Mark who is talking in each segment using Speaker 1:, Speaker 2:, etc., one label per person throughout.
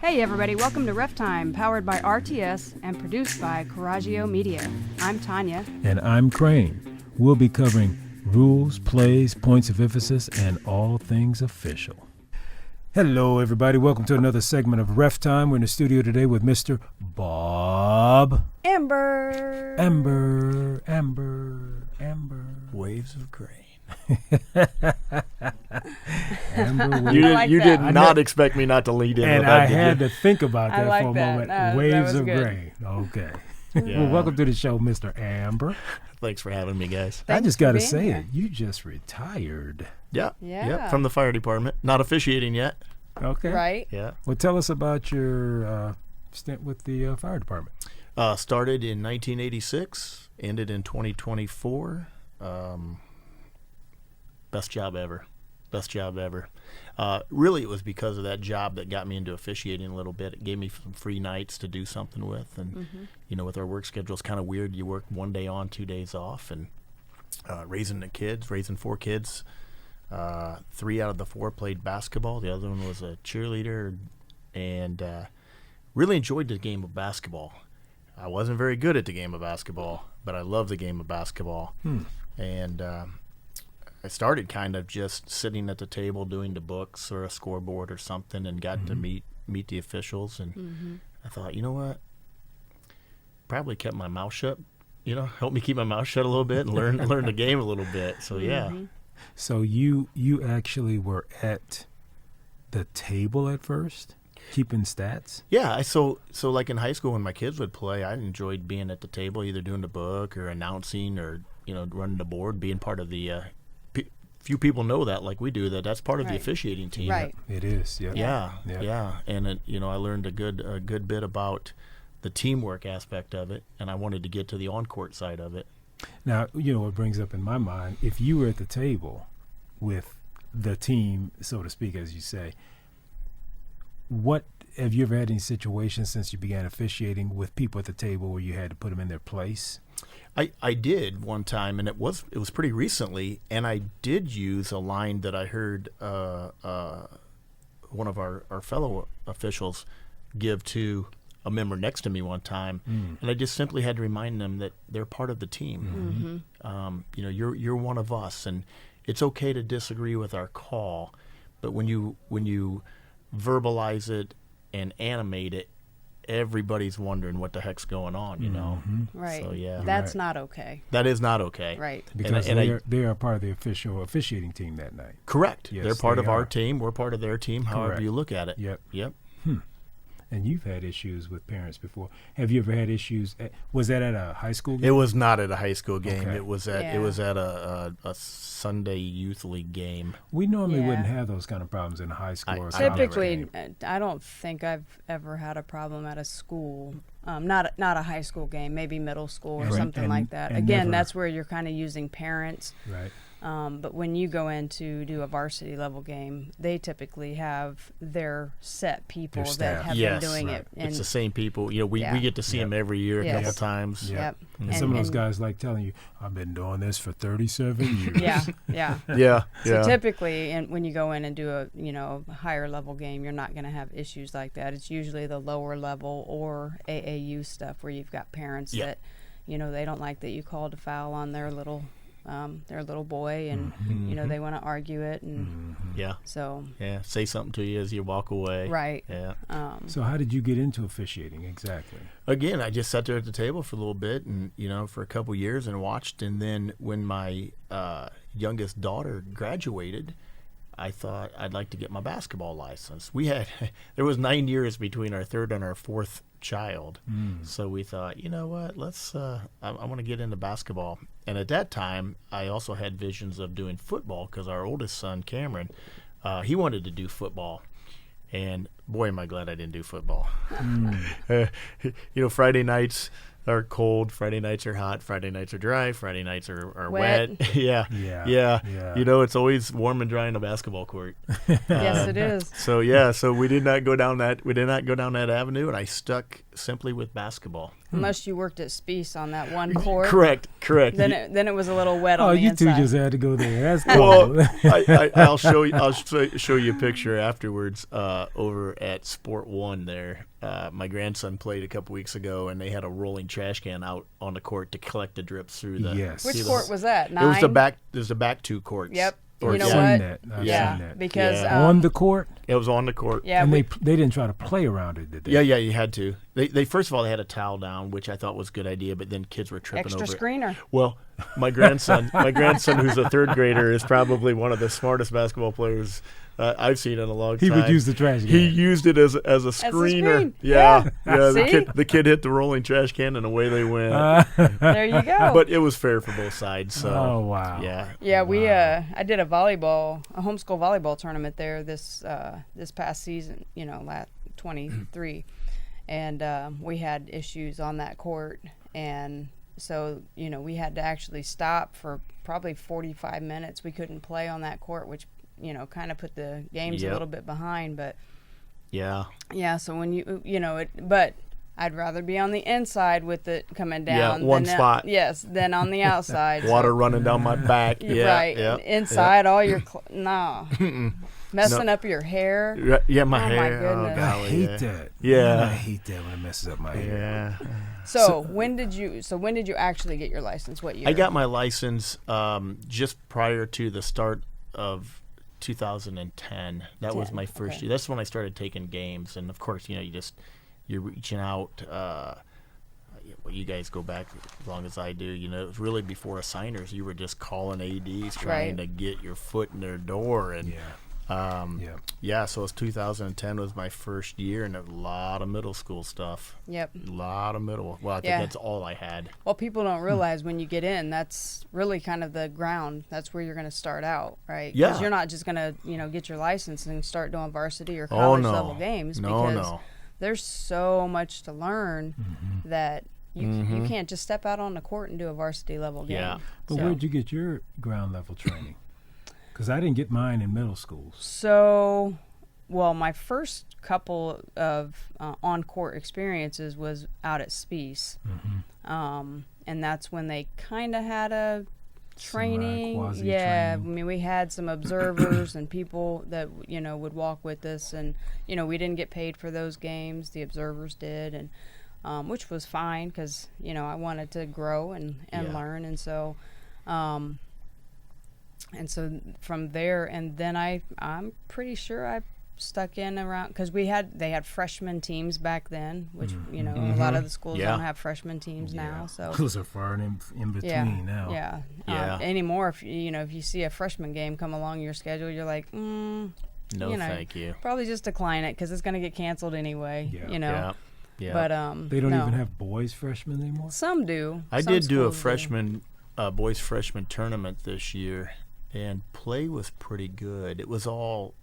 Speaker 1: Hey everybody, welcome to RefTime, powered by RTS and produced by Coraggio Media. I'm Tanya.
Speaker 2: And I'm Crane. We'll be covering rules, plays, points of emphasis, and all things official. Hello everybody, welcome to another segment of RefTime. We're in the studio today with Mr. Bob.
Speaker 1: Amber.
Speaker 3: Waves of grain.
Speaker 2: Amber,
Speaker 3: You did not expect me not to lead in
Speaker 2: and
Speaker 3: with that,
Speaker 2: I
Speaker 3: did
Speaker 2: had
Speaker 3: you?
Speaker 2: to think about
Speaker 1: I
Speaker 2: that
Speaker 1: like
Speaker 2: for a
Speaker 1: that.
Speaker 2: moment.
Speaker 1: That
Speaker 2: Waves
Speaker 1: was
Speaker 2: of
Speaker 1: good.
Speaker 2: grain. Okay.
Speaker 3: Yeah.
Speaker 2: Well, welcome to the show, Mr. Amber.
Speaker 3: Thanks for having me, guys.
Speaker 2: I
Speaker 1: Thanks
Speaker 2: just
Speaker 1: for
Speaker 2: got to
Speaker 1: being
Speaker 2: say
Speaker 1: here.
Speaker 2: it. You just retired.
Speaker 3: Yeah.
Speaker 1: Yeah.
Speaker 3: From the fire department. Not officiating yet.
Speaker 2: Okay.
Speaker 1: Right?
Speaker 3: Yeah.
Speaker 2: Well, tell us about your stint with the fire department.
Speaker 3: Started in 1986, ended in 2024. Best job ever. Really, it was because of that job that got me into officiating a little bit. It gave me some free nights to do something with. And, with our work schedule, it's kind of weird. You work 1 day on, 2 days off. And raising 4 kids. 3 out of the 4 played basketball. The other one was a cheerleader. And really enjoyed the game of basketball. I wasn't very good at the game of basketball, but I love the game of basketball. And I started kind of just sitting at the table doing the books or a scoreboard or something, and got to meet the officials. And I thought, you know what? Probably kept my mouth shut. Helped me keep my mouth shut a little bit and learn the game a little bit. So yeah.
Speaker 2: So you actually were at the table at first, keeping stats?
Speaker 3: Yeah, so like in high school when my kids would play, I enjoyed being at the table, either doing the book or announcing or running the board, being part of the. Few people know that, like we do, that's part of the
Speaker 1: Right.
Speaker 3: officiating team.
Speaker 1: Right.
Speaker 2: It is, yeah.
Speaker 3: Yeah. And I learned a good bit about the teamwork aspect of it, and I wanted to get to the on-court side of it.
Speaker 2: Now, what brings up in my mind, if you were at the table with the team, so to speak, as you say, have you ever had any situations since you began officiating with people at the table where you had to put them in their place?
Speaker 3: I did one time, and it was pretty recently, and I did use a line that I heard one of our fellow officials give to a member next to me one time, and I just simply had to remind them that they're part of the team. You're one of us, and it's okay to disagree with our call, but when you verbalize it and animate it, everybody's wondering what the heck's going on,
Speaker 1: Right.
Speaker 3: So yeah,
Speaker 1: That's not okay.
Speaker 3: that is not okay.
Speaker 1: Right.
Speaker 2: Because
Speaker 3: And
Speaker 2: they are part of the officiating team that night.
Speaker 3: Correct.
Speaker 2: Yes,
Speaker 3: They're part
Speaker 2: they
Speaker 3: of our
Speaker 2: are.
Speaker 3: team. We're part of their team. However
Speaker 2: Correct.
Speaker 3: you look at it.
Speaker 2: Yep.
Speaker 3: Yep.
Speaker 2: And you've had issues with parents before. Have you ever had issues? Was that at a high school game?
Speaker 3: It was not at a high school game.
Speaker 2: Okay.
Speaker 3: It was at a Sunday youth league game.
Speaker 2: We normally
Speaker 1: Yeah.
Speaker 2: wouldn't have those kind of problems in high school. or
Speaker 3: I
Speaker 2: something.
Speaker 3: never
Speaker 1: Typically, I don't think I've ever had a problem at a school. Not a high school game, maybe middle school or
Speaker 2: Right.
Speaker 1: something like that.
Speaker 2: And
Speaker 1: Again,
Speaker 2: never-
Speaker 1: that's where you're kind of using parents.
Speaker 2: Right.
Speaker 1: But when you go in to do a varsity level game, they typically have their set people
Speaker 2: Their
Speaker 1: that
Speaker 2: staff.
Speaker 1: have
Speaker 3: Yes,
Speaker 1: been doing
Speaker 2: right.
Speaker 1: it. And
Speaker 3: It's the same people. We
Speaker 1: Yeah.
Speaker 3: get to see them every year a
Speaker 1: Yes.
Speaker 3: couple times.
Speaker 2: Yeah.
Speaker 1: Yep.
Speaker 2: And,
Speaker 1: And-
Speaker 2: some of those
Speaker 1: and-
Speaker 2: guys like telling you, I've been doing this for 37 years.
Speaker 1: yeah.
Speaker 3: Yeah.
Speaker 1: So typically, when you go in and do a higher level game, you're not going to have issues like that. It's usually the lower level or AAU stuff where you've got parents
Speaker 3: Yeah.
Speaker 1: that, they don't like that you called a foul on their little boy, and they want to argue it, and
Speaker 3: Yeah.
Speaker 1: so
Speaker 3: Yeah. Say something to you as you walk away.
Speaker 1: right.
Speaker 3: Yeah.
Speaker 2: So how did you get into officiating exactly?
Speaker 3: Again, I just sat there at the table for a little bit and, for a couple years and watched. And then when my youngest daughter graduated, I thought I'd like to get my basketball license. There was 9 years between our third and our fourth child. So we thought, you know what, I want to get into basketball. And at that time, I also had visions of doing football because our oldest son, Cameron, he wanted to do football. And boy, am I glad I didn't do football. Friday nights are cold, Friday nights are hot, Friday nights are dry, Friday nights are wet. Yeah. It's always warm and dry in a basketball court.
Speaker 1: Yes, it is.
Speaker 3: So we did not go down that avenue, and I stuck simply with basketball.
Speaker 1: Unless you worked at Spiece on that one court.
Speaker 3: Correct.
Speaker 1: Then it was a little wet on the
Speaker 2: you
Speaker 1: inside.
Speaker 2: two just had to go there. That's cool.
Speaker 3: Well, I'll show you. I'll show you a picture afterwards over at Sport One. There, my grandson played a couple weeks ago, and they had a rolling trash can out on the court to collect the drips through the.
Speaker 2: Yes.
Speaker 1: Which court was that? 9?
Speaker 3: It was the back. There's the back two courts.
Speaker 1: Yep.
Speaker 2: Or
Speaker 1: You know
Speaker 2: seen
Speaker 1: what?
Speaker 2: that. I've
Speaker 1: Yeah,
Speaker 2: seen that.
Speaker 1: because
Speaker 2: On the court?
Speaker 3: It was on the court.
Speaker 1: yeah,
Speaker 2: And they didn't try to play around it, did they?
Speaker 3: Yeah, you had to. They first of all they had a towel down, which I thought was a good idea, but then kids were tripping
Speaker 1: extra
Speaker 3: over it.
Speaker 1: screener.
Speaker 3: Well, my grandson, who's a third grader, is probably one of the smartest basketball players I've seen in a long time.
Speaker 2: He would use the trash can.
Speaker 3: He used it as a screener.
Speaker 1: screen.
Speaker 3: Yeah.
Speaker 1: See?
Speaker 3: The kid hit the rolling trash can, and away they went.
Speaker 1: There you go.
Speaker 3: But it was fair for both sides. So.
Speaker 2: Oh, wow.
Speaker 3: Yeah.
Speaker 1: Yeah, we I did a homeschool volleyball tournament there this past season, last 23, and we had issues on that court, and so we had to actually stop for probably 45 minutes. We couldn't play on that court, which kind of put the games a little bit behind, but
Speaker 3: Yeah.
Speaker 1: so when but I'd rather be on the inside with it coming down.
Speaker 3: one
Speaker 1: than
Speaker 3: spot.
Speaker 1: than on the outside.
Speaker 3: Water running down my back. Yeah.
Speaker 1: Right.
Speaker 3: Yeah.
Speaker 1: And inside, all your messing up your hair.
Speaker 3: Yeah, my
Speaker 1: Oh, my
Speaker 3: hair.
Speaker 1: goodness.
Speaker 3: Oh,
Speaker 2: I
Speaker 3: golly,
Speaker 2: hate
Speaker 3: yeah.
Speaker 2: that.
Speaker 3: Yeah.
Speaker 2: I hate that when it messes up my hair.
Speaker 3: Yeah.
Speaker 1: So when did you actually get your license? What year?
Speaker 3: I got my license just prior to the start of 2010. That was my first year. That's when I started taking games, and of course, you're reaching out. You guys go back as long as I do. It was really before assigners. You were just calling ADs trying to get your foot in their door, and so it was 2010 was my first year, and a lot of middle school stuff.
Speaker 1: Yep.
Speaker 3: A lot of middle. Well, I think that's all I had.
Speaker 1: Well, people don't realize when you get in, that's really kind of the ground. That's where you're going to start out, right?
Speaker 3: Yeah.
Speaker 1: Because you're not just going to, get your license and start doing varsity or college level games. Because there's so much to learn that you can't just step out on the court and do a varsity level game.
Speaker 3: Yeah.
Speaker 2: But where'd you get your ground level training? Because I didn't get mine in middle schools.
Speaker 1: So, my first couple of on-court experiences was out at Spiece. And that's when they kind of had a training.
Speaker 2: Quasi-training.
Speaker 1: I mean, we had some observers and people that, would walk with us. And, we didn't get paid for those games. The observers did, and which was fine because, I wanted to grow and learn. And so... and so from there, and then I'm pretty sure I stuck in around because they had freshman teams back then, which a lot of the schools don't have freshman teams now. So
Speaker 2: those are far in between now.
Speaker 1: Yeah. Anymore, if you see a freshman game come along your schedule, you're like,
Speaker 3: no, thank you.
Speaker 1: Probably just decline it because it's going to get canceled anyway.
Speaker 3: Yeah.
Speaker 1: But
Speaker 2: they don't even have boys freshmen anymore.
Speaker 1: Some do.
Speaker 3: I did do a boys freshman tournament this year. And play was pretty good. It was all,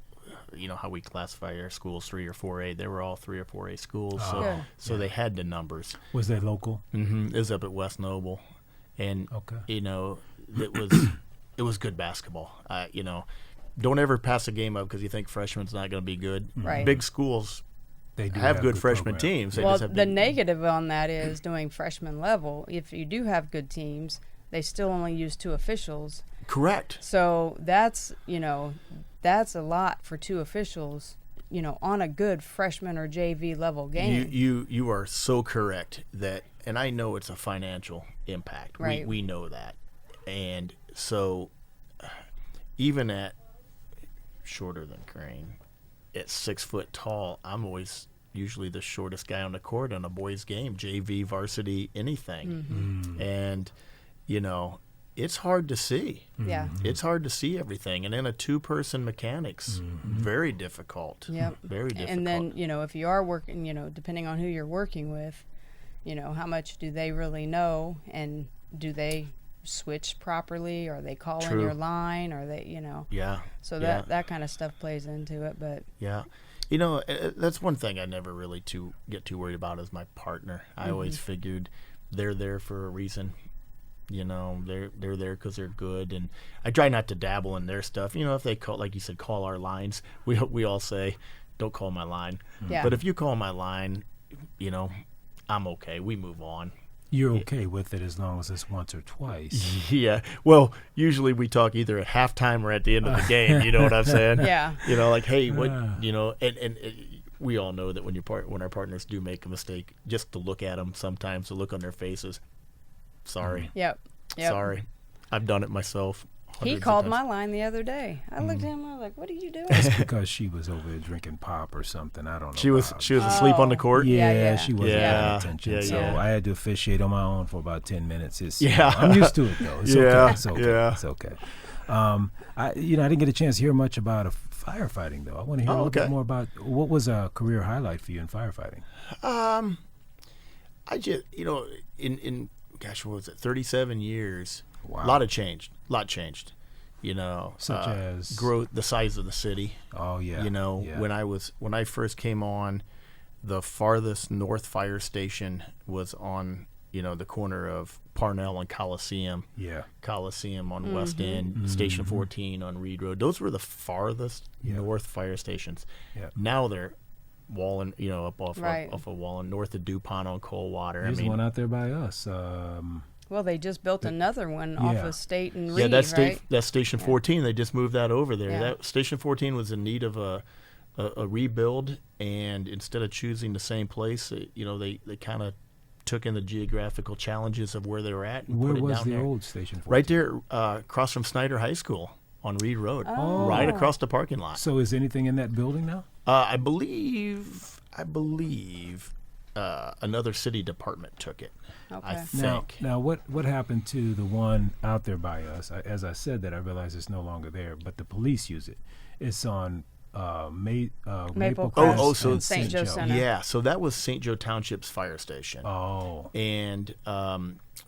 Speaker 3: how we classify our schools, 3 or 4A. They were all 3 or 4A schools, so they had the numbers.
Speaker 2: Was that local?
Speaker 3: Mm-hmm. It was up at West Noble, and it was good basketball. Don't ever pass a game up because you think freshman's not going to be good.
Speaker 1: Right.
Speaker 3: Big schools
Speaker 2: they do
Speaker 3: have good freshman
Speaker 2: program.
Speaker 3: teams. They
Speaker 1: well,
Speaker 3: just have
Speaker 1: the negative on that is doing freshman level. If you do have good teams, they still only use 2 officials.
Speaker 3: Correct.
Speaker 1: So that's a lot for 2 officials, on a good freshman or JV level game.
Speaker 3: You are so correct that, and I know it's a financial impact.
Speaker 1: Right.
Speaker 3: We know that, and so even at shorter than Crane, at 6 foot tall, I'm always usually the shortest guy on the court on a boys game, JV, varsity, anything, and it's hard to see.
Speaker 1: Yeah.
Speaker 3: It's hard to see everything. And then a 2-person mechanics, very difficult.
Speaker 1: Yep.
Speaker 3: Very difficult.
Speaker 1: And then, if you are working, depending on who you're working with, how much do they really know? And do they switch properly? Are they calling your line? Are they,
Speaker 3: Yeah.
Speaker 1: So that kind of stuff plays into it. But
Speaker 3: yeah. That's one thing I never really get too worried about is my partner. I always figured they're there for a reason. They're there because they're good, and I try not to dabble in their stuff. If they call, like you said, call our lines, we all say, don't call my line.
Speaker 1: Yeah.
Speaker 3: But if you call my line, I'm okay. We move on.
Speaker 2: You're okay with it as long as it's once or twice.
Speaker 3: Yeah. Well, usually we talk either at halftime or at the end of the game. You know what I'm saying?
Speaker 1: Yeah.
Speaker 3: You know, like, hey, what, you know, and we all know that when our partners do make a mistake, just to look at them sometimes, to look on their faces, sorry.
Speaker 1: Yep.
Speaker 3: Sorry. I've done it myself.
Speaker 1: He called my line the other day. I looked at him. I was like, "What are you doing?"
Speaker 2: It's because she was over there drinking pop or something. I don't know.
Speaker 3: She was asleep on the court.
Speaker 1: Yeah.
Speaker 2: She wasn't
Speaker 3: Yeah.
Speaker 2: paying attention.
Speaker 3: Yeah,
Speaker 2: so
Speaker 3: yeah.
Speaker 2: I had to officiate on my own for about 10 minutes.
Speaker 3: Yeah.
Speaker 2: I'm used to it though. It's
Speaker 3: Yeah,
Speaker 2: okay. It's okay.
Speaker 3: yeah.
Speaker 2: It's okay. I didn't get a chance to hear much about firefighting though. I want to hear a little bit more about what was a career highlight for you in firefighting.
Speaker 3: I just, in gosh, what was it? 37 years.
Speaker 2: Wow.
Speaker 3: A lot changed. You know,
Speaker 2: Such as
Speaker 3: growth, the size of the city.
Speaker 2: Oh yeah.
Speaker 3: You know,
Speaker 2: yeah.
Speaker 3: when I first came on, the farthest north fire station was on, the corner of Parnell and Coliseum.
Speaker 2: Yeah.
Speaker 3: Coliseum on West End, Station 14 on Reed Road. Those were the farthest north fire stations.
Speaker 2: Yeah.
Speaker 3: Now they're Wallen, up off
Speaker 1: Right.
Speaker 3: of Wallen, north of DuPont on Coldwater.
Speaker 2: There's one out there by us.
Speaker 1: Well, they just built another one off of State and Reed,
Speaker 3: yeah, that's
Speaker 1: right?
Speaker 3: that's Station 14. They just moved that over there.
Speaker 1: Yeah.
Speaker 3: That Station 14 was in need of a rebuild, and instead of choosing the same place, they kind of took in the geographical challenges of where they were at and
Speaker 2: Where
Speaker 3: put it
Speaker 2: was
Speaker 3: down
Speaker 2: the
Speaker 3: there.
Speaker 2: old Station 14?
Speaker 3: Right there, across from Snyder High School on Reed Road,
Speaker 1: Oh.
Speaker 3: right across the parking lot.
Speaker 2: So is anything in that building now?
Speaker 3: I believe another city department took it.
Speaker 1: Okay.
Speaker 3: I think.
Speaker 2: Now what happened to the one out there by us? As I said that, I realized it's no longer there, but the police use it. It's on Maple
Speaker 1: Crest
Speaker 3: Oh, so
Speaker 2: and
Speaker 1: St. Joe Center.
Speaker 3: Yeah, so that was St. Joe Township's fire station.
Speaker 2: Oh.
Speaker 3: And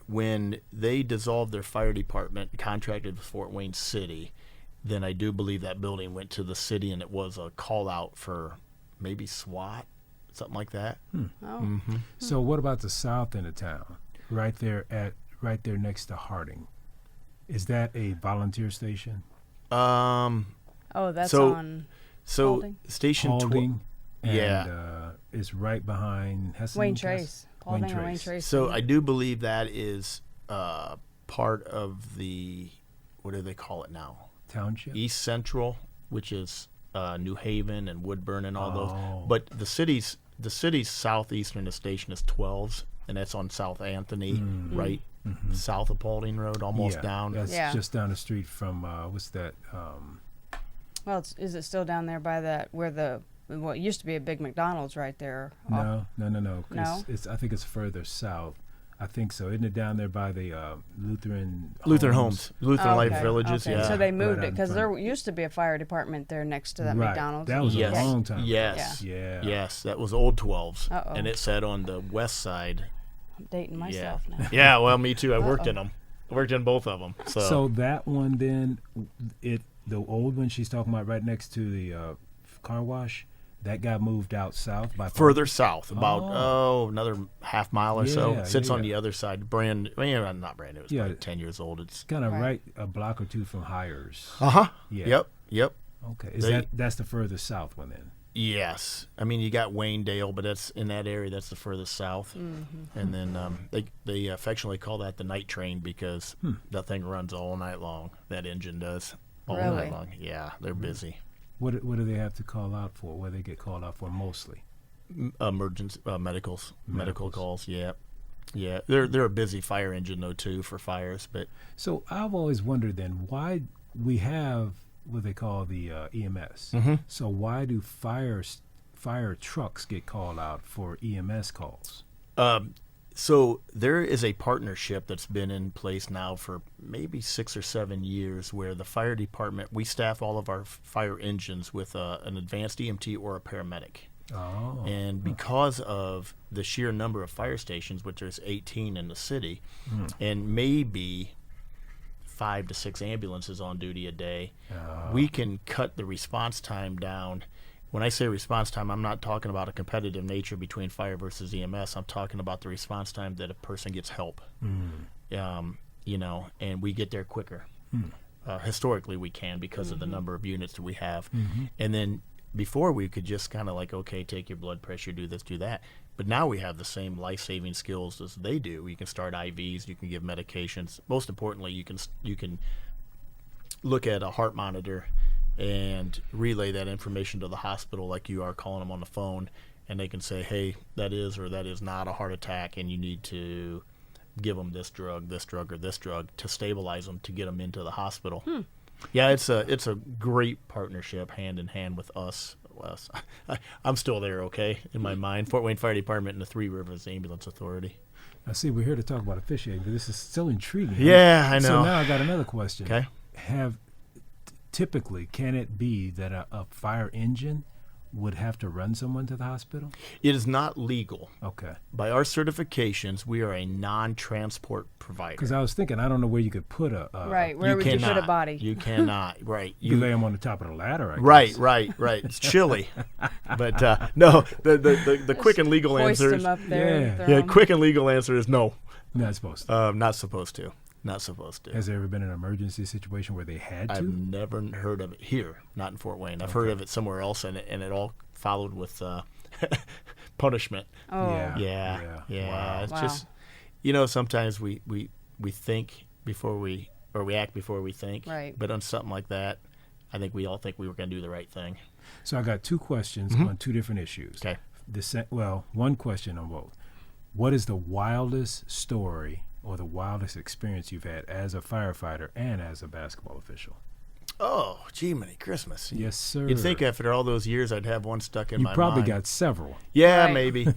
Speaker 3: when they dissolved their fire department, contracted with Fort Wayne City, then I do believe that building went to the city, and it was a call out for maybe SWAT, something like that.
Speaker 1: Oh.
Speaker 2: So what about the south end of town, right there next to Harding? Is that a volunteer station?
Speaker 1: Oh, that's
Speaker 3: So-
Speaker 1: on
Speaker 3: So
Speaker 1: Halding?
Speaker 3: Station
Speaker 2: Harding, and
Speaker 3: yeah.
Speaker 2: is right behind Hessen.
Speaker 1: Wayne Trace.
Speaker 2: Wayne
Speaker 1: Paulding or Wayne
Speaker 2: Trace.
Speaker 1: Trace.
Speaker 3: So I do believe that is part of the, what do they call it now?
Speaker 2: Township.
Speaker 3: East Central, which is New Haven and Woodburn and all
Speaker 2: Oh.
Speaker 3: those. But the city's southeastern station is 12s, and that's on South Anthony, right south of Paulding Road, almost
Speaker 2: Yeah,
Speaker 3: down.
Speaker 2: That's
Speaker 1: Yeah.
Speaker 2: just down the street from what's that?
Speaker 1: Well, is it still down there by that where what used to be a big McDonald's right there? off-
Speaker 2: No.
Speaker 1: No?
Speaker 2: It's I think it's further south. I think so. Isn't it down there by the Lutheran
Speaker 3: Homes, Lutheran Life
Speaker 1: Okay,
Speaker 3: Villages,
Speaker 1: okay.
Speaker 3: yeah.
Speaker 1: So they moved
Speaker 2: Right
Speaker 1: it
Speaker 2: out
Speaker 1: because
Speaker 2: in
Speaker 1: there
Speaker 2: front.
Speaker 1: used to be a fire department there next to that
Speaker 2: Right.
Speaker 1: McDonald's.
Speaker 2: That was
Speaker 3: Yes.
Speaker 2: a long time ago.
Speaker 3: Yes.
Speaker 2: Yeah.
Speaker 3: Yes, that was old 12s.
Speaker 1: Uh-oh.
Speaker 3: And it said on the west side.
Speaker 1: I'm dating myself
Speaker 3: yeah.
Speaker 1: now.
Speaker 3: Yeah, well, me too. I worked in them. I worked in both of them.
Speaker 2: So that one then, the old one she's talking about right next to the car wash, that got moved out south by
Speaker 3: further south, about
Speaker 2: Oh.
Speaker 3: another half mile or so.
Speaker 2: Yeah,
Speaker 3: Sits on
Speaker 2: yeah.
Speaker 3: the other side. Not brand new. It's
Speaker 2: Yeah.
Speaker 3: like 10 years old. It's
Speaker 2: kind of
Speaker 1: Right.
Speaker 2: right a block or two from Hires. Yeah.
Speaker 3: Yep.
Speaker 2: Okay. That's the furthest south one then?
Speaker 3: Yes. I mean, you got Waynedale, but that's in that area. That's the furthest south. And then they affectionately call that the night train because that thing runs all night long. That engine does all
Speaker 1: Really?
Speaker 3: night long. Yeah, they're busy.
Speaker 2: What do they have to call out for? What do they get called out for mostly?
Speaker 3: Emergency medical
Speaker 2: Medicals.
Speaker 3: calls. Yeah. They're a busy fire engine though too for fires, but
Speaker 2: So I've always wondered then why we have what they call the EMS. So why do fire trucks get called out for EMS calls?
Speaker 3: So there is a partnership that's been in place now for maybe 6 or 7 years where the fire department, we staff all of our fire engines with an advanced EMT or a paramedic.
Speaker 2: Oh.
Speaker 3: And because of the sheer number of fire stations, which there's 18 in the city, and maybe 5 to 6 ambulances on duty a day, we can cut the response time down. When I say response time, I'm not talking about a competitive nature between fire versus EMS. I'm talking about the response time that a person gets help, and we get there quicker. Historically, we can because of the number of units that we have. And then before we could just kind of like, okay, take your blood pressure, do this, do that. But now we have the same life-saving skills as they do. You can start IVs, you can give medications. Most importantly, you can look at a heart monitor and relay that information to the hospital like you are calling them on the phone, and they can say, hey, that is or that is not a heart attack, and you need to give them this drug, or this drug to stabilize them to get them into the hospital. Yeah, it's a great partnership hand in hand with us. I'm still there, okay, in my mind. Fort Wayne Fire Department and the Three Rivers Ambulance Authority.
Speaker 2: I see we're here to talk about officiating, but this is still intriguing.
Speaker 3: Yeah, I know.
Speaker 2: So now I got another question.
Speaker 3: Okay.
Speaker 2: Typically, can it be that a fire engine would have to run someone to the hospital?
Speaker 3: It is not legal.
Speaker 2: Okay.
Speaker 3: By our certifications, we are a non-transport provider.
Speaker 2: Because I was thinking, I don't know where you could put a
Speaker 1: Right. Where would you put a body?
Speaker 3: You cannot. Right.
Speaker 2: You lay them on the top of the ladder, I guess.
Speaker 3: Right. It's chilly. But no, the quick and legal
Speaker 1: Hoist
Speaker 3: answer is
Speaker 1: them up there.
Speaker 2: Yeah.
Speaker 1: throw 'em.
Speaker 3: quick and legal answer is no.
Speaker 2: Not supposed to.
Speaker 3: Not supposed to. Not supposed to.
Speaker 2: Has there ever been an emergency situation where they had to?
Speaker 3: I've never heard of it here, not in Fort Wayne. I've heard of it somewhere else, and it all followed with punishment.
Speaker 1: Oh.
Speaker 2: Yeah.
Speaker 3: Yeah. It's
Speaker 1: Wow.
Speaker 3: just, sometimes we think before we act before we think.
Speaker 1: Right.
Speaker 3: But on something like that, I think we all think we were going to do the right thing.
Speaker 2: So I got two questions on two different issues.
Speaker 3: Okay.
Speaker 2: One question on both. What is the wildest story or the wildest experience you've had as a firefighter and as a basketball official?
Speaker 3: Oh, gee, many Christmas.
Speaker 2: Yes, sir.
Speaker 3: You'd think after all those years I'd have one stuck in
Speaker 2: You
Speaker 3: my
Speaker 2: probably
Speaker 3: mind.
Speaker 2: got several.
Speaker 3: Yeah,
Speaker 1: Right.
Speaker 3: maybe.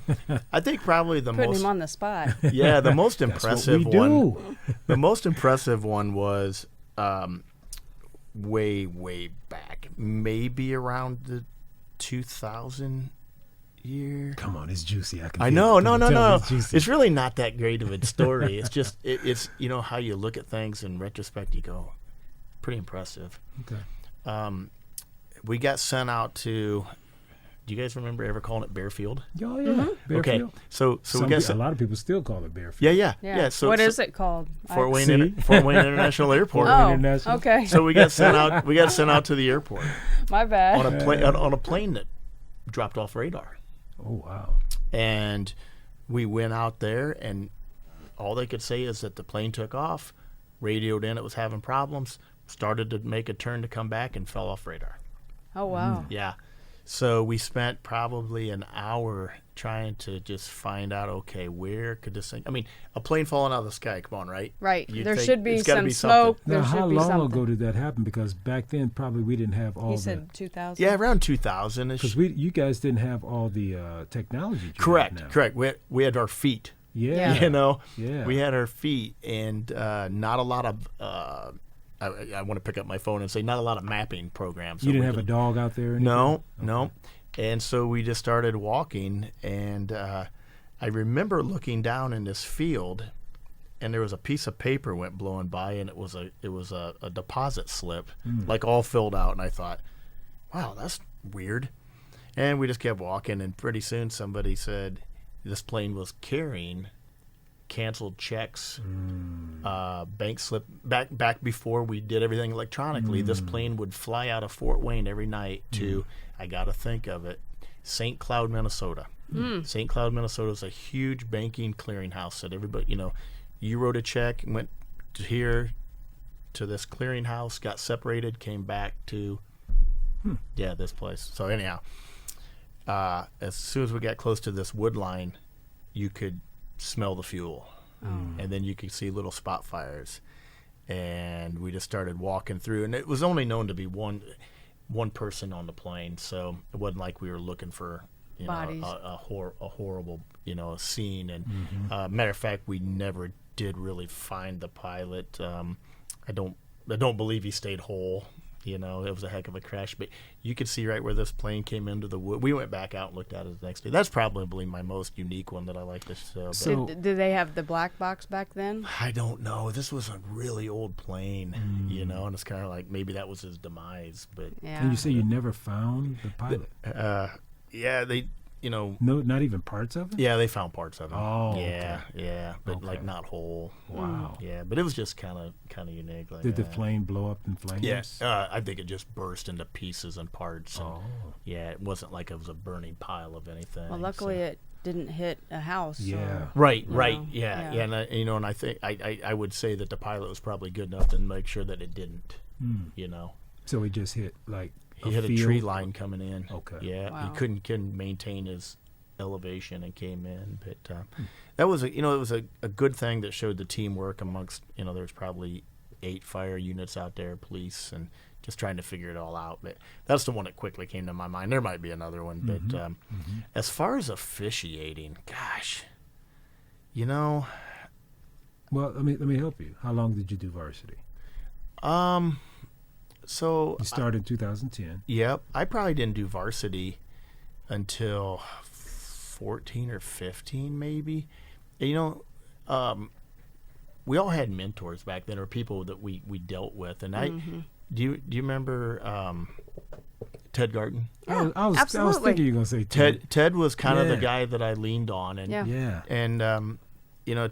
Speaker 3: I think probably the
Speaker 1: Putting
Speaker 3: most.
Speaker 1: him on the spot.
Speaker 3: Yeah, the most
Speaker 2: That's what
Speaker 3: impressive
Speaker 2: we
Speaker 3: one.
Speaker 2: do.
Speaker 3: The most impressive one was way back, maybe around the 2000 year.
Speaker 2: Come on, it's juicy. I can.
Speaker 3: I
Speaker 2: feel
Speaker 3: know,
Speaker 2: it.
Speaker 3: no.
Speaker 2: People tell me it's juicy.
Speaker 3: It's really not that great of a story. It's just, it's how you look at things in retrospect. You go, pretty impressive.
Speaker 2: Okay.
Speaker 3: We got sent out to. Do you guys remember ever calling it Bearfield?
Speaker 2: Oh, yeah.
Speaker 3: Okay,
Speaker 2: Bearfield.
Speaker 3: so we got
Speaker 2: A
Speaker 3: sent.
Speaker 2: lot of people still call it Bearfield.
Speaker 3: Yeah. So
Speaker 1: what is it called?
Speaker 3: Fort Wayne,
Speaker 2: See?
Speaker 3: Fort Wayne International Airport.
Speaker 1: Oh,
Speaker 2: International.
Speaker 1: okay.
Speaker 3: So we got sent out. We got sent out to the airport
Speaker 1: My bad.
Speaker 3: on a plane that dropped off radar.
Speaker 2: Oh, wow.
Speaker 3: And we went out there, and all they could say is that the plane took off, radioed in it was having problems, started to make a turn to come back, and fell off radar.
Speaker 1: Oh, wow.
Speaker 3: Yeah. So we spent probably an hour trying to just find out, okay, where could this thing... I mean, a plane falling out of the sky, come on, right?
Speaker 1: Right.
Speaker 3: You'd
Speaker 1: There
Speaker 3: think
Speaker 1: should be
Speaker 3: it's gotta
Speaker 1: some
Speaker 3: be something.
Speaker 1: smoke.
Speaker 2: Now,
Speaker 1: There
Speaker 2: how
Speaker 1: should be
Speaker 2: long
Speaker 1: something.
Speaker 2: ago did that happen? Because back then, probably we didn't have all
Speaker 1: He
Speaker 2: the...
Speaker 1: said 2000.
Speaker 3: Yeah, around 2000-ish.
Speaker 2: Because you guys didn't have all the technology. you
Speaker 3: Correct,
Speaker 2: have now.
Speaker 3: correct. We had our feet.
Speaker 2: Yeah. Yeah.
Speaker 3: We had our feet, and not a lot of... I want to pick up my phone and say not a lot of mapping programs.
Speaker 2: You didn't have a dog out there? Or anything?
Speaker 3: No. And so we just started walking, and I remember looking down in this field, and there was a piece of paper went blowing by, and it was a deposit slip, like all filled out. And I thought, wow, that's weird. And we just kept walking, and pretty soon somebody said this plane was carrying canceled checks, bank slip back before we did everything electronically. This plane would fly out of Fort Wayne every night to, I got to think of it, St. Cloud, Minnesota. St. Cloud, Minnesota is a huge banking clearinghouse that everybody, you wrote a check, went to here to this clearinghouse, got separated, came back to, this place. So anyhow, as soon as we got close to this wood line, you could smell the fuel, and then you could see little spot fires, and we just started walking through, and it was only known to be one person on the plane, so it wasn't like we were looking for
Speaker 1: Bodies.
Speaker 3: a horrible scene. And matter of fact, we never did really find the pilot. I don't believe he stayed whole. It was a heck of a crash, but you could see right where this plane came into the wood. We went back out and looked at it the next day. That's probably my most unique one that I like to show.
Speaker 2: So-
Speaker 1: Did they have the black box back then?
Speaker 3: I don't know. This was a really old plane, and it's kind of like maybe that was his demise. But
Speaker 1: Yeah.
Speaker 2: And you say you never found the pilot?
Speaker 3: yeah,
Speaker 2: No, not even parts of it?
Speaker 3: Yeah, they found parts of it.
Speaker 2: Oh,
Speaker 3: yeah,
Speaker 2: okay.
Speaker 3: yeah, but
Speaker 2: Okay.
Speaker 3: like not whole.
Speaker 2: Wow.
Speaker 3: Yeah, but it was just kind of unique. Like
Speaker 2: Did the
Speaker 3: that.
Speaker 2: flame blow up in flames?
Speaker 3: Yes, I think it just burst into pieces and parts. And, yeah, it wasn't like it was a burning pile of anything.
Speaker 1: Well, luckily it didn't hit a house.
Speaker 2: Yeah.
Speaker 1: Or,
Speaker 3: Right,
Speaker 1: you
Speaker 3: right,
Speaker 1: know,
Speaker 3: yeah. And and I think I would say that the pilot was probably good enough to make sure that it didn't.
Speaker 2: So he just hit like
Speaker 3: He hit a tree line coming in.
Speaker 2: Okay.
Speaker 3: Yeah,
Speaker 1: Wow.
Speaker 3: he couldn't maintain his elevation and came in. But that was it was a good thing that showed the teamwork amongst there's probably 8 fire units out there, police, and just trying to figure it all out. But that's the one that quickly came to my mind. There might be another one, but as far as officiating, gosh,
Speaker 2: Well, let me help you. How long did you do varsity?
Speaker 3: So
Speaker 2: You started in 2010.
Speaker 3: Yep, I probably didn't do varsity until 14 or 15, maybe. We all had mentors back then, or people that we dealt with, and do you remember Ted Garten?
Speaker 1: Yeah,
Speaker 2: I was
Speaker 1: absolutely.
Speaker 2: thinking you were going to say Ted.
Speaker 3: Ted was kind of the
Speaker 2: Yeah.
Speaker 3: guy that I leaned on, and
Speaker 1: Yeah.
Speaker 3: and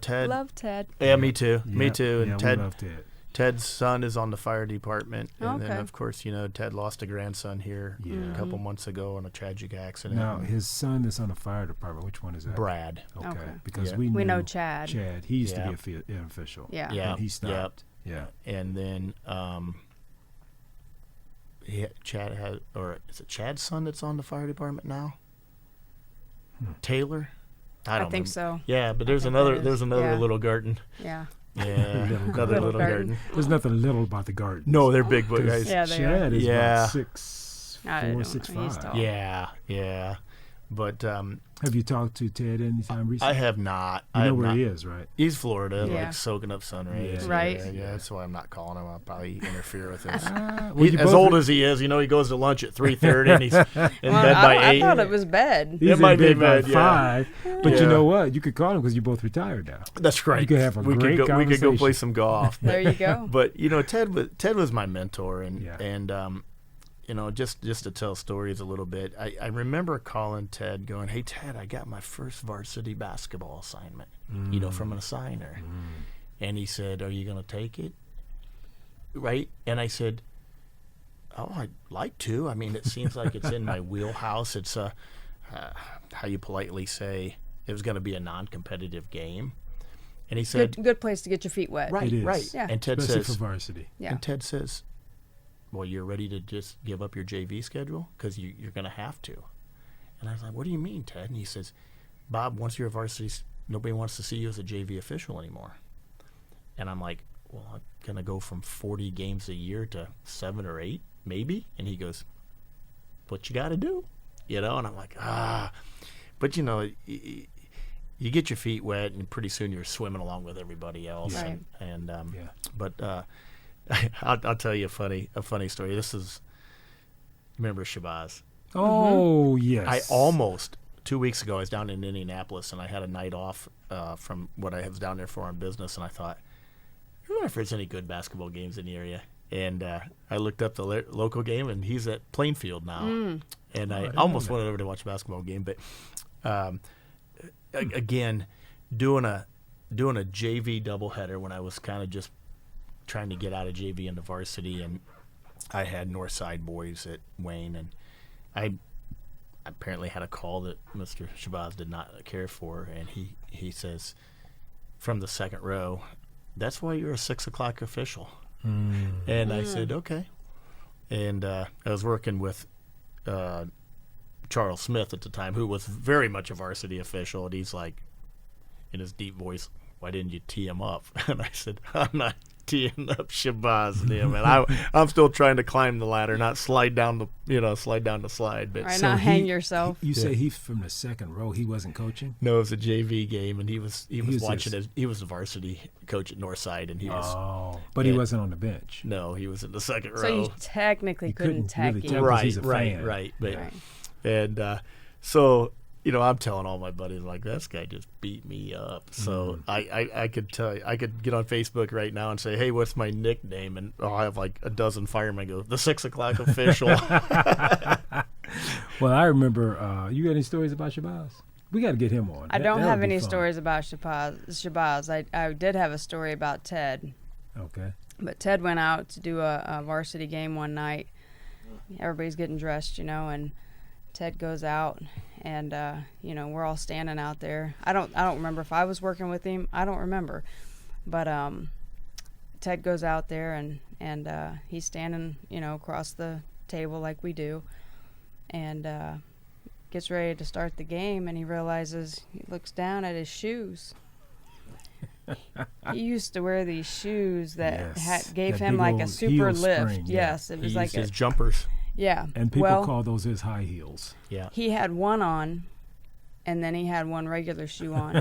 Speaker 3: Ted.
Speaker 1: Love Ted.
Speaker 3: Yeah, me too. Me too. And
Speaker 2: Yeah, we love Ted.
Speaker 3: Ted's son is on the fire department, and then
Speaker 1: Okay.
Speaker 3: of course
Speaker 2: Mm-hmm.
Speaker 3: Ted lost a grandson here a couple months ago in a tragic accident.
Speaker 2: Now, his son is on the fire department. Which one is that?
Speaker 3: Brad.
Speaker 2: Okay.
Speaker 1: Okay.
Speaker 2: Because
Speaker 3: Yeah.
Speaker 2: we
Speaker 1: know
Speaker 2: knew
Speaker 1: Chad.
Speaker 2: He used
Speaker 3: Yeah.
Speaker 2: to be an official.
Speaker 1: Yeah.
Speaker 3: Yeah.
Speaker 2: And he stopped. Yeah.
Speaker 3: And then Chad had, or is it Chad's son that's on the fire department now? Taylor?
Speaker 1: I
Speaker 3: don't
Speaker 1: think
Speaker 3: remember.
Speaker 1: so.
Speaker 3: Yeah, but there's
Speaker 1: think
Speaker 3: another
Speaker 1: that is.
Speaker 3: there's another
Speaker 1: Yeah.
Speaker 3: little garden.
Speaker 1: Yeah.
Speaker 3: Yeah, another
Speaker 1: Little
Speaker 3: little
Speaker 1: garden.
Speaker 3: garden.
Speaker 2: There's nothing little about the garden.
Speaker 3: No, they're big guys.
Speaker 1: Yeah, they
Speaker 2: Chad is
Speaker 3: Yeah.
Speaker 2: about 6'4",
Speaker 1: I don't know. He's
Speaker 2: 6'5".
Speaker 1: tall.
Speaker 3: Yeah. But
Speaker 2: Have you talked to Ted anytime recently?
Speaker 3: I have not.
Speaker 2: You
Speaker 3: I
Speaker 2: know
Speaker 3: have
Speaker 2: where
Speaker 3: not.
Speaker 2: he is, right?
Speaker 3: He's Florida,
Speaker 1: Yeah.
Speaker 3: like soaking up sun rays.
Speaker 2: Yeah.
Speaker 1: Right.
Speaker 3: Yeah, that's why I'm not calling him. I'll probably interfere with his.
Speaker 2: Well,
Speaker 3: He,
Speaker 2: you
Speaker 3: as
Speaker 2: both
Speaker 3: old
Speaker 2: re-
Speaker 3: as he is, he goes to lunch at 3:30 and he's in
Speaker 1: Well,
Speaker 3: bed by
Speaker 1: I
Speaker 3: 8.
Speaker 1: thought it was bed.
Speaker 2: He's
Speaker 3: It might
Speaker 2: in
Speaker 3: be
Speaker 2: bed by
Speaker 3: bad, yeah.
Speaker 2: 5. But
Speaker 3: Yeah.
Speaker 2: you know what? You could call him because you both retired now.
Speaker 3: That's right.
Speaker 2: You could have a
Speaker 3: we
Speaker 2: great
Speaker 3: could go. We could go play
Speaker 2: conversation.
Speaker 3: some golf.
Speaker 1: There you go.
Speaker 3: But Ted was my mentor, and
Speaker 2: Yeah.
Speaker 3: just to tell stories a little bit. I remember calling Ted, going, "Hey Ted, I got my first varsity basketball assignment, from an assigner," and he said, "Are you going to take it?" Right? And I said, "Oh, I'd like to. I mean, it seems like it's in my wheelhouse. It's how you politely say it was going to be a non-competitive game." And he said,
Speaker 1: Good place to get your feet wet.
Speaker 3: "Right,
Speaker 2: It is.
Speaker 3: right."
Speaker 1: Yeah.
Speaker 3: And Ted
Speaker 2: Especially
Speaker 3: says,
Speaker 2: for varsity.
Speaker 1: Yeah.
Speaker 3: and Ted says, "Well, you're ready to just give up your JV schedule because you're going to have to." And I was like, "What do you mean, Ted?" And he says, "Bob, once you're a varsity, nobody wants to see you as a JV official anymore." And I'm like, "Well, I'm going to go from 40 games a year to 7 or 8, maybe?" And he goes, "What you got to do?" And I'm like, But, you get your feet wet, and pretty soon you're swimming along with everybody else.
Speaker 1: Right.
Speaker 3: And
Speaker 2: Yeah.
Speaker 3: But I'll tell you a funny story. This is, remember Shabazz?
Speaker 2: Oh, yes.
Speaker 3: I almost 2 weeks ago I was down in Indianapolis, and I had a night off from what I was down there for on business, and I thought, I wonder if there's any good basketball games in the area. And I looked up the local game, and he's at Plainfield now. And I
Speaker 2: didn't
Speaker 3: almost
Speaker 2: know that.
Speaker 3: went over to watch a basketball game, but again, doing a JV doubleheader when I was kind of just trying to get out of JV into varsity, and I had Northside boys at Wayne, and I apparently had a call that Mr. Shabazz did not care for, and he says from the second row, "That's why you're a 6 o'clock official." And I said, "Okay." And I was working with Charles Smith at the time, who was very much a varsity official, and he's like, in his deep voice, "Why didn't you tee him up?" And I said, "I'm not teeing up Shabazz and him, and I'm still trying to climb the ladder, not slide down the slide." But
Speaker 1: Right,
Speaker 2: So
Speaker 1: not hang yourself.
Speaker 2: You say he's from the second row. He wasn't coaching?
Speaker 3: no, it was a JV game, and he was
Speaker 2: was
Speaker 3: watching
Speaker 2: just-
Speaker 3: he was the varsity coach at Northside, and he was
Speaker 2: Oh. But he
Speaker 3: Yeah.
Speaker 2: wasn't on the bench.
Speaker 3: no, he was in the second
Speaker 1: So
Speaker 3: row.
Speaker 1: you technically
Speaker 2: You
Speaker 1: couldn't
Speaker 2: couldn't really
Speaker 1: tag
Speaker 2: tell.
Speaker 1: him.
Speaker 2: 'cause
Speaker 3: Right,
Speaker 2: he's a fan.
Speaker 3: right. But
Speaker 1: Right.
Speaker 3: and so I'm telling all my buddies, like, this guy just beat me up. So I could tell you, I could get on Facebook right now and say, "Hey, what's my nickname?" And I'll have like a dozen firemen go, "The 6 o'clock official."
Speaker 2: Well, I remember. You got any stories about Shabazz? We got to get him on.
Speaker 1: I don't
Speaker 2: That'll
Speaker 1: have
Speaker 2: be
Speaker 1: any
Speaker 2: fun.
Speaker 1: stories about Shabazz. I did have a story about Ted.
Speaker 2: Okay.
Speaker 1: But Ted went out to do a varsity game one night. Everybody's getting dressed, and Ted goes out, and we're all standing out there. I don't remember if I was working with him. I don't remember, but Ted goes out there, and he's standing, across the table like we do, and gets ready to start the game, and he realizes, he looks down at his shoes. He used to wear these shoes that gave
Speaker 2: that
Speaker 1: him
Speaker 2: big
Speaker 1: like a
Speaker 2: old
Speaker 1: super
Speaker 2: heel
Speaker 1: lift.
Speaker 2: spring,
Speaker 1: Yes, it was
Speaker 3: He
Speaker 1: like
Speaker 3: used his jumpers.
Speaker 1: Yeah.
Speaker 2: And people call those his high heels.
Speaker 3: Yeah.
Speaker 1: He had one on, and then he had one regular shoe on,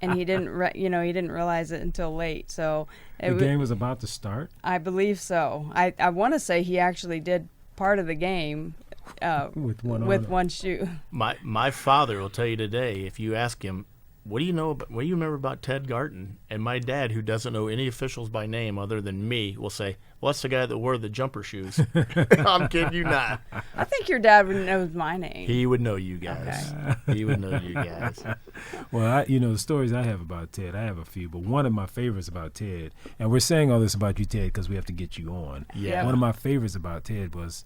Speaker 1: and he didn't realize it until late. So
Speaker 2: the game was about to start.
Speaker 1: I believe so. I want to say he actually did part of the game with one shoe.
Speaker 3: My father will tell you today, if you ask him, what do you remember about Ted Garton? And my dad, who doesn't know any officials by name other than me, will say, well, that's the guy that wore the jumper shoes. I'm kidding you not.
Speaker 1: I think your dad would know my name.
Speaker 3: He would know you guys. Okay. He would know you guys.
Speaker 2: Well, the stories I have about Ted, I have a few, but one of my favorites about Ted, and we're saying all this about you, Ted, because we have to get you on.
Speaker 3: Yeah.
Speaker 2: One of my favorites about Ted was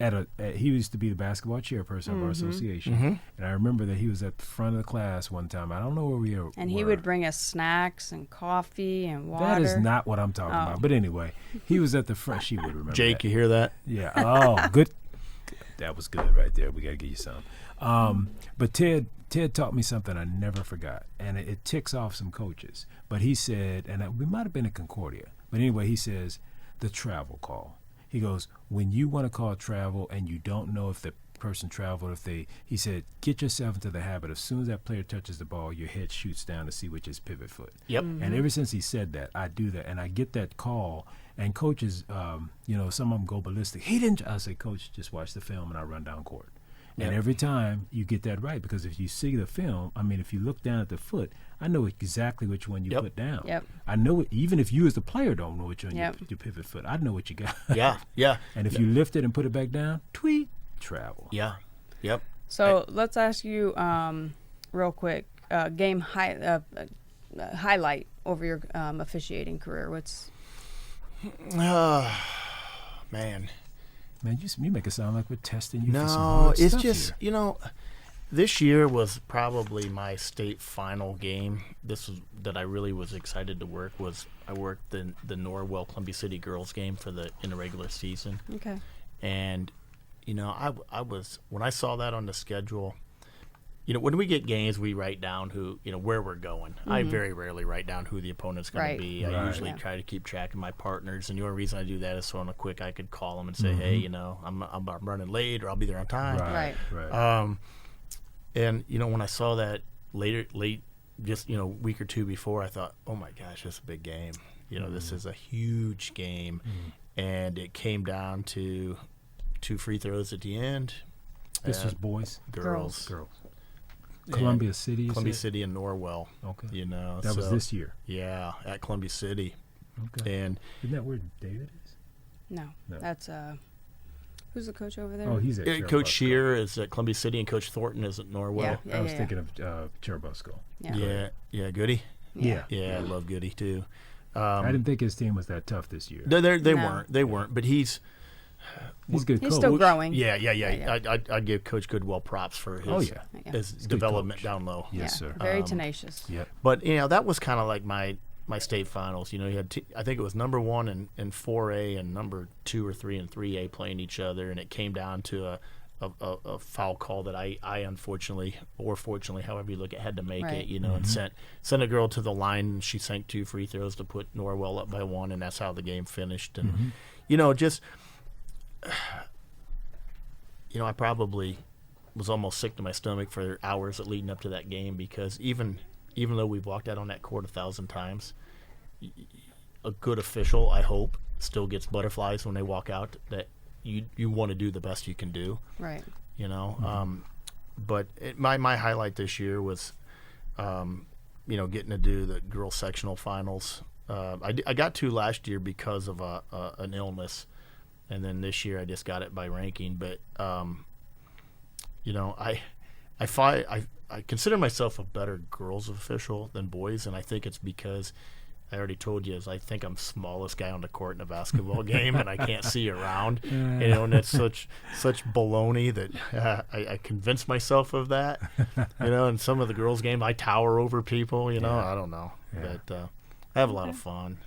Speaker 2: he used to be the basketball chairperson of our association, and I remember that he was at the front of the class one time. I don't know where we were.
Speaker 1: And he would bring us snacks and coffee and water.
Speaker 2: That is not what I'm talking about. But anyway, he was at the front. She would remember.
Speaker 3: Jake,
Speaker 2: that.
Speaker 3: You hear that?
Speaker 2: Yeah. Oh, good. That was good right there. We got to give you some. But Ted taught me something I never forgot, and it ticks off some coaches. But he said, and we might have been at Concordia, but anyway, he says, the travel call. He goes, when you want to call travel and you don't know if the person traveled, he said, get yourself into the habit. As soon as that player touches the ball, your head shoots down to see which is pivot foot.
Speaker 3: Yep.
Speaker 2: And ever since he said that, I do that. And I get that call. And coaches, some of them go ballistic. He didn't. I say, Coach, just watch the film, and I run down court. Yep. And every time you get that right, because if you see the film, if you look down at the foot, I know exactly which one you put down.
Speaker 1: Yep.
Speaker 2: I know it, even if you as the player don't know which one
Speaker 1: you
Speaker 2: pivot foot, I know what you got.
Speaker 3: Yeah.
Speaker 2: And if you lift it and put it back down, tweet, travel.
Speaker 3: Yeah. Yep.
Speaker 1: So let's ask you real quick, game highlight over your officiating career. What's...
Speaker 2: Man, you make it sound like we're testing you for some
Speaker 3: No,
Speaker 2: hard
Speaker 3: it's
Speaker 2: stuff
Speaker 3: just,
Speaker 2: here.
Speaker 3: this year was probably my state final game. This was that I really was excited to work was I worked the Norwell Columbia City girls game in the regular season.
Speaker 1: Okay.
Speaker 3: And, I was, when I saw that on the schedule, when we get games, we write down where we're going. I very rarely write down who the opponent's going to be. I usually try to keep track of my partners, and the only reason I do that is so on a quick I could call them and say, hey, I'm running late, or I'll be there on time.
Speaker 2: Right.
Speaker 3: And when I saw that late, just week or two before, I thought, oh my gosh, this is a big game. This is a huge game, and it came down to 2 free throws at the end.
Speaker 2: This was boys,
Speaker 3: girls.
Speaker 2: Columbia City.
Speaker 3: Columbia City and Norwell.
Speaker 2: Okay.
Speaker 3: That
Speaker 2: was this year.
Speaker 3: Yeah, at Columbia City.
Speaker 2: Okay.
Speaker 3: And
Speaker 2: isn't that where David is?
Speaker 1: No. That's who's the coach over there?
Speaker 2: Oh, he's at
Speaker 3: Coach Shear is at Columbia City, and Coach Thornton is at Norwell.
Speaker 2: I was thinking of Cherubusco.
Speaker 3: Yeah, Goody.
Speaker 2: Yeah,
Speaker 3: I love Goody too.
Speaker 2: I didn't think his team was that tough this year.
Speaker 3: They weren't. But he's
Speaker 2: good.
Speaker 1: He's still growing.
Speaker 3: Yeah. I'd give Coach Goodwell props for his development down low.
Speaker 2: Yes, sir.
Speaker 1: Very tenacious.
Speaker 2: Yeah.
Speaker 3: But that was kind of like my state finals. You had I think it was number 1 in 4A and number 2 or 3 in 3A playing each other, and it came down to a foul call that I unfortunately, or fortunately, however you look at, had to make it. And sent a girl to the line. And she sank 2 free throws to put Norwell up by 1, and that's how the game finished. And I probably was almost sick to my stomach for hours leading up to that game, because even though we've walked out on that court 1,000 times, a good official, I hope, still gets butterflies when they walk out, that you want to do the best you can do.
Speaker 1: Right.
Speaker 3: But my highlight this year was, getting to do the girls sectional finals. I got to last year because of an illness. and then this year I just got it by ranking. But I consider myself a better girls official than boys, and I think it's because I already told you, I think I'm smallest guy on the court in a basketball game, and I can't see around. And it's such baloney that I convinced myself of that. In some of the girls' game, I tower over people. I don't know, but I have a lot of fun.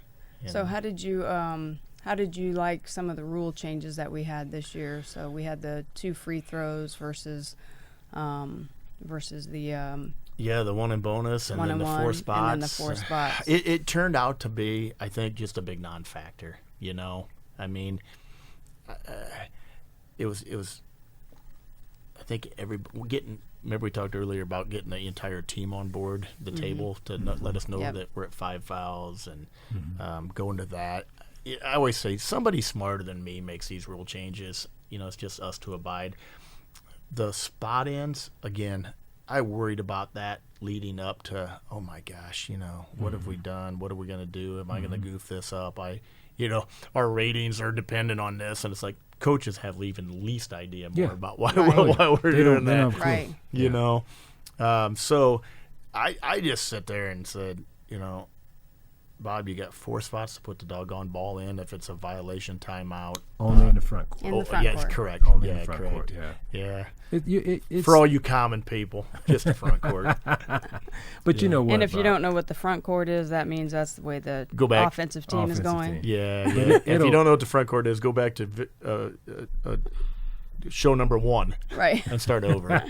Speaker 1: So how did you like some of the rule changes that we had this year? So we had the 2 free throws versus the
Speaker 3: the 1 in bonus and then the 4 spots.
Speaker 1: And then the 4 spots.
Speaker 3: It turned out to be, I think, just a big non-factor. I mean, it was. I think remember we talked earlier about getting the entire team on board the table to let us know that we're at 5 fouls and going to that. I always say somebody smarter than me makes these rule changes. It's just us to abide. The spot ends, again, I worried about that leading up to, oh my gosh, what have we done? What are we going to do? Am I going to goof this up? Our ratings are dependent on this. And it's like coaches have even least idea more about why we're doing that.
Speaker 1: Right.
Speaker 3: So I just sit there and said, Bob, you got 4 spots to put the doggone ball in if it's a violation timeout.
Speaker 2: Only in the front court.
Speaker 1: In the front court.
Speaker 3: Correct.
Speaker 2: Only in the front court,
Speaker 3: Yeah.
Speaker 2: It's,
Speaker 3: for all you common people, just the front court.
Speaker 2: But you know what?
Speaker 1: And if you don't know what the front court is, that means that's the way the offensive team is going.
Speaker 3: Yeah. If you don't know what the front court is, go back to show number 1.
Speaker 1: Right.
Speaker 3: And start over.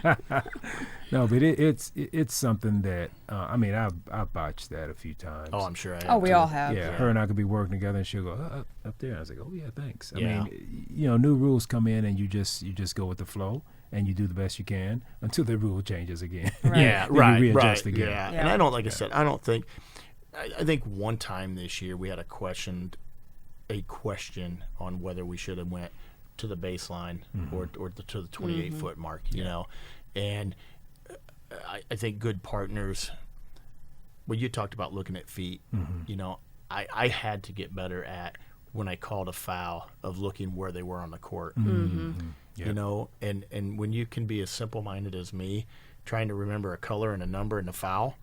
Speaker 2: No, but it's something that I've botched that a few times.
Speaker 3: Oh, I'm sure I have.
Speaker 1: Oh, we all have.
Speaker 2: Yeah, her and I could be working together, and she'll go up there. And I was like, oh yeah, thanks. I mean, new rules come in, and you just go with the flow, and you do the best you can until the rule changes again.
Speaker 1: Right.
Speaker 3: Yeah,
Speaker 2: right. You readjust again.
Speaker 3: Yeah. And I don't, like I said, I don't think. I think one time this year we had a question on whether we should have went to the baseline or to the 28-foot mark. And I think good partners. Well, you talked about looking at feet. I had to get better at when I called a foul of looking where they were on the court. And when you can be as simple-minded as me, trying to remember a color and a number and a foul.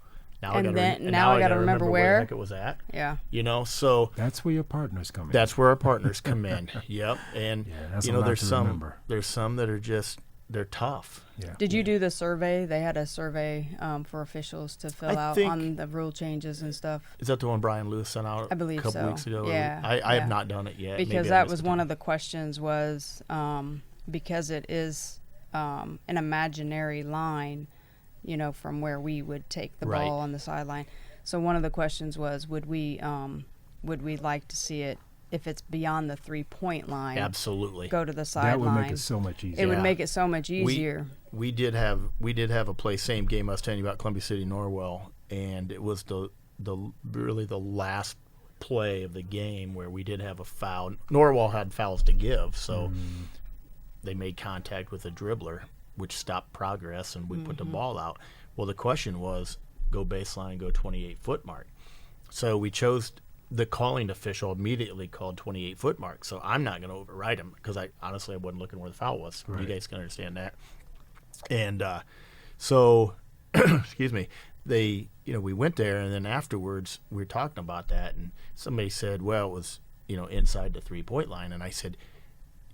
Speaker 3: Now I got to remember where the heck it was at.
Speaker 1: Yeah.
Speaker 3: So
Speaker 2: that's where your partners come in.
Speaker 3: That's where our partners come in. Yep. And
Speaker 2: that's a lot to remember.
Speaker 3: There's some that are just they're tough.
Speaker 2: Yeah.
Speaker 1: Did you do the survey? They had a survey for officials to fill out on the rule changes and stuff.
Speaker 3: Is that the one Brian Lewis sent out
Speaker 1: I believe
Speaker 3: a couple
Speaker 1: so.
Speaker 3: weeks ago?
Speaker 1: Yeah.
Speaker 3: I have not done it yet.
Speaker 1: Because that was one of the questions was because it is an imaginary line, from where we would take the ball on the sideline. So one of the questions was, would we like to see it if it's beyond the 3-point line?
Speaker 3: Absolutely.
Speaker 1: Go to the sideline.
Speaker 2: That would make it so much easier.
Speaker 1: It would make it so much easier.
Speaker 3: We did have a play, same game I was telling you about, Columbia City Norwell, and it was the really the last play of the game where we did have a foul. Norwell had fouls to give, so they made contact with a dribbler, which stopped progress, and we put the ball out. Well, the question was, go baseline, go 28-foot mark. So we chose the calling official immediately called 28-foot mark. So I'm not going to override him because I wasn't looking where the foul was. Right. You guys can understand that. And so, excuse me, we went there, and then afterwards we were talking about that, and somebody said, well, it was, inside the 3-point line. And I said,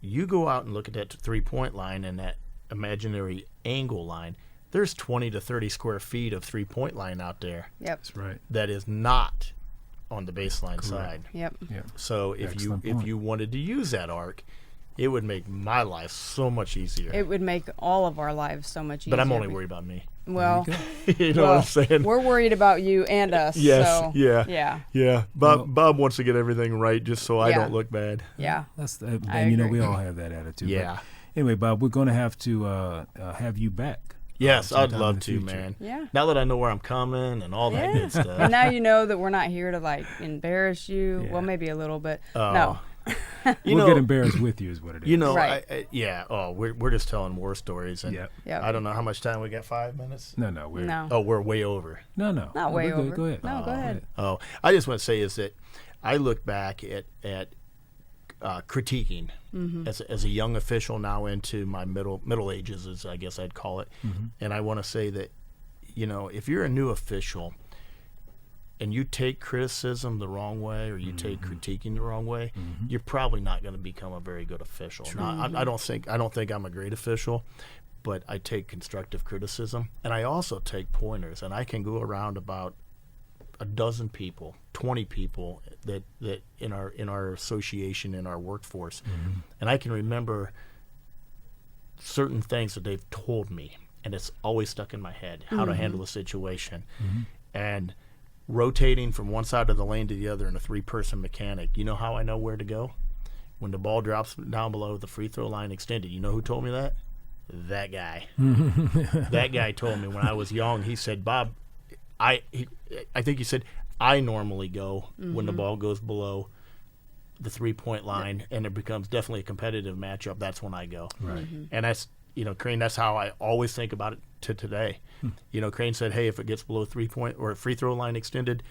Speaker 3: you go out and look at that 3-point line and that imaginary angle line. There's 20 to 30 square feet of 3-point line out there.
Speaker 1: Yep.
Speaker 2: That's right.
Speaker 3: That is not on the baseline side.
Speaker 1: Yep.
Speaker 3: So if you wanted to use that arc, it would make my life so much easier.
Speaker 1: It would make all of our lives so much easier.
Speaker 3: But I'm only worried about me.
Speaker 1: Well,
Speaker 3: you know what I'm saying?
Speaker 1: We're worried about you and us.
Speaker 3: Yes.
Speaker 1: So,
Speaker 3: yeah. Bob wants to get everything right just so I don't look bad.
Speaker 1: Yeah.
Speaker 2: And we all have that attitude.
Speaker 3: Yeah.
Speaker 2: But anyway, Bob, we're going to have to have you back.
Speaker 3: Yes, I'd love to, man.
Speaker 1: Yeah.
Speaker 3: Now that I know where I'm coming and all that good stuff.
Speaker 1: And now you know that we're not here to embarrass you. Yeah. Well, maybe a little bit. No.
Speaker 2: We'll get embarrassed with you is what it is.
Speaker 1: Right.
Speaker 3: We're just telling war stories. And
Speaker 2: Yep.
Speaker 3: I don't know how much time we got. 5 minutes?
Speaker 2: No.
Speaker 3: We're way over.
Speaker 2: No.
Speaker 1: Not way over.
Speaker 2: Go ahead.
Speaker 1: No, go ahead.
Speaker 3: I just want to say is that I look back at critiquing as a young official now into my middle ages, as I guess I'd call it. And I want to say that, if you're a new official and you take criticism the wrong way or you take critiquing the wrong way, you're probably not going to become a very good official. Now, I don't think I'm a great official, but I take constructive criticism, and I also take pointers, and I can go around about a dozen people, 20 people that in our association, in our workforce, and I can remember certain things that they've told me, and it's always stuck in my head how to handle a situation. And rotating from one side of the lane to the other in a 3-person mechanic, you know how I know where to go? When the ball drops down below the free throw line extended, you know who told me that? That guy. That guy told me when I was young. He said, Bob, I think he said, I normally go when the ball goes below the 3-point line and it becomes definitely a competitive matchup. That's when I go.
Speaker 2: Right.
Speaker 3: And that's, Crane, that's how I always think about it to today. Crane said, hey, if it gets below 3-point or a free throw line extended,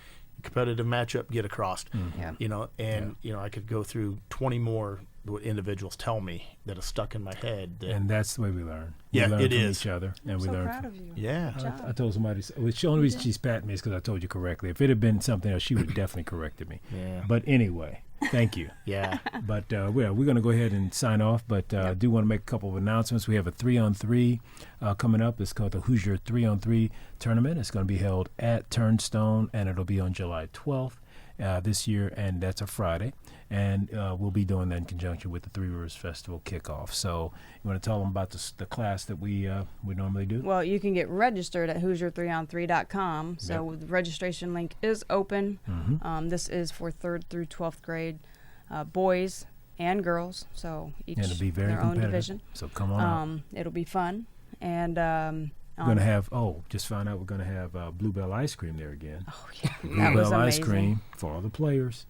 Speaker 3: competitive matchup, get across. I could go through 20 more individuals tell me that are stuck in my head.
Speaker 2: And that's the way we learn. We
Speaker 3: Yeah,
Speaker 2: learn
Speaker 3: it
Speaker 2: from
Speaker 3: is.
Speaker 2: each other. And
Speaker 1: I'm
Speaker 2: we
Speaker 1: so
Speaker 2: learn
Speaker 1: proud
Speaker 2: from,
Speaker 1: of you.
Speaker 3: Yeah.
Speaker 1: Good job.
Speaker 2: I told somebody, which the only reason she's patting me is because I told you correctly. If it had been something else, she would have definitely corrected me.
Speaker 3: Yeah.
Speaker 2: But anyway, thank you.
Speaker 3: Yeah.
Speaker 2: But we're going to go ahead and sign off. But I do want to make a couple of announcements. We have a 3-on-3 coming up. It's called the Hoosier 3-on-3 tournament. It's going to be held at Turnstone, and it'll be on July 12th this year, and that's a Friday. And we'll be doing that in conjunction with the Three Rivers Festival kickoff. So you want to tell them about the class that we normally do?
Speaker 1: Well, you can get registered at Hoosier3on3.com. So the registration link is open. This is for 3rd through 12th grade boys and girls. So each
Speaker 2: And it'll be very
Speaker 1: their own
Speaker 2: competitive.
Speaker 1: division.
Speaker 2: So come on out.
Speaker 1: It'll be fun. And
Speaker 2: We're going to have, just found out we're going to have Bluebell ice cream there again.
Speaker 1: oh yeah, that was
Speaker 2: Bluebell ice
Speaker 1: amazing.
Speaker 2: cream for all the players.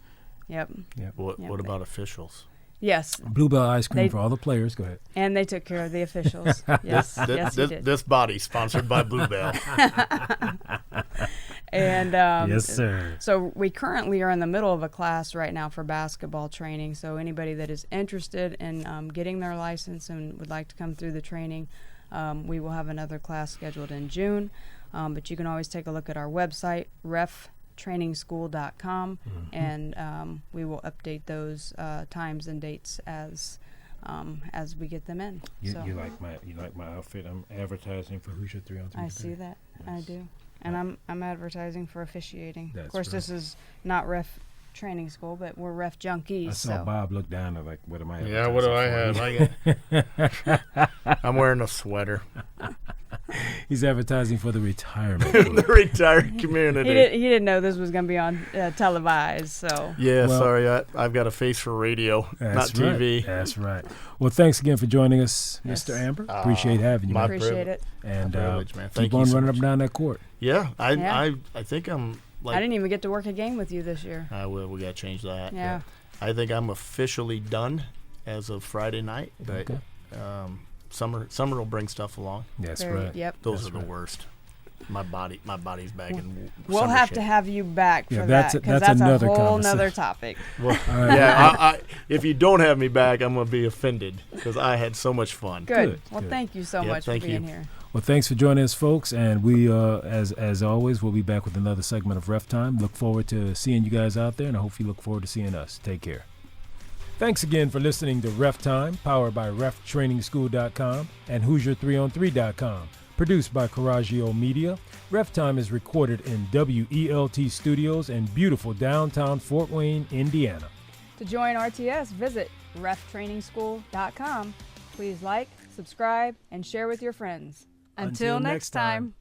Speaker 1: Yep.
Speaker 3: What about officials?
Speaker 1: Yes.
Speaker 2: Bluebell ice cream for all the players. Go ahead.
Speaker 1: And they took care of the officials. Yes. Yes, he did.
Speaker 3: This body sponsored by Bluebell.
Speaker 1: And
Speaker 2: Yes, sir.
Speaker 1: So we currently are in the middle of a class right now for basketball training. So anybody that is interested in getting their license and would like to come through the training, we will have another class scheduled in June. But you can always take a look at our website, reftrainingschool.com, and we will update those times and dates as we get them in.
Speaker 2: You
Speaker 1: So
Speaker 2: like my outfit? I'm advertising for Hoosier 3-on-3.
Speaker 1: I see that. I
Speaker 2: Yes.
Speaker 1: do. And I'm advertising for officiating.
Speaker 2: That's
Speaker 1: of course,
Speaker 2: right.
Speaker 1: this is not ref training school, but we're ref junkies.
Speaker 2: I saw
Speaker 1: so.
Speaker 2: Bob look down and like, what am I?
Speaker 3: Yeah, what do I have? I'm wearing a sweater.
Speaker 2: He's advertising for the retirement.
Speaker 3: The
Speaker 2: group.
Speaker 3: retired community.
Speaker 1: He didn't know this was going to be on televised, so.
Speaker 3: Yeah,
Speaker 2: Well-
Speaker 3: sorry, I've got a face for radio, not
Speaker 2: That's right.
Speaker 3: TV.
Speaker 2: That's right. Well, thanks again for joining us,
Speaker 1: Yes.
Speaker 2: Mr. Amber. Appreciate having you.
Speaker 3: my
Speaker 2: man.
Speaker 1: Appreciate it.
Speaker 2: And
Speaker 3: My privilege, man.
Speaker 2: keep
Speaker 3: Thank you
Speaker 2: on
Speaker 3: so
Speaker 2: running
Speaker 3: much.
Speaker 2: up and down that court.
Speaker 3: Yeah,
Speaker 1: Yeah.
Speaker 3: I think I'm like.
Speaker 1: I didn't even get to work a game with you this year.
Speaker 3: I will. We got to change that.
Speaker 1: Yeah.
Speaker 3: I think I'm officially done as of Friday night, but
Speaker 2: Okay.
Speaker 3: summer will bring stuff along.
Speaker 2: That's
Speaker 1: Very-
Speaker 2: right.
Speaker 1: Yep.
Speaker 3: Those
Speaker 2: That's
Speaker 3: are the
Speaker 2: right.
Speaker 3: worst. My body's back in.
Speaker 1: We'll
Speaker 3: summer
Speaker 1: have
Speaker 3: shape.
Speaker 1: to have you back for
Speaker 2: Yeah,
Speaker 1: that,
Speaker 2: that's a-
Speaker 1: because
Speaker 2: that's
Speaker 1: that's
Speaker 2: another
Speaker 1: a whole
Speaker 2: conversation.
Speaker 1: nother topic.
Speaker 3: Well,
Speaker 2: All right.
Speaker 3: yeah, if you don't have me back, I'm gonna be offended because I had so much fun.
Speaker 1: Good.
Speaker 2: Good,
Speaker 1: Well,
Speaker 2: good.
Speaker 1: thank you so
Speaker 3: Yeah,
Speaker 1: much for
Speaker 3: thank
Speaker 1: being
Speaker 3: you.
Speaker 1: here.
Speaker 2: Well, thanks for joining us, folks. And we, as always, we'll be back with another segment of Ref Time. Look forward to seeing you guys out there, and I hope you look forward to seeing us. Take care. Thanks again for listening to Ref Time, powered by reftrainingschool.com and Hoosier3on3.com. Produced by Coraggio Media, Ref Time is recorded in WELT Studios in beautiful downtown Fort Wayne, Indiana.
Speaker 1: To join RTS, visit reftrainingschool.com. Please like, subscribe, and share with your friends. Until next time.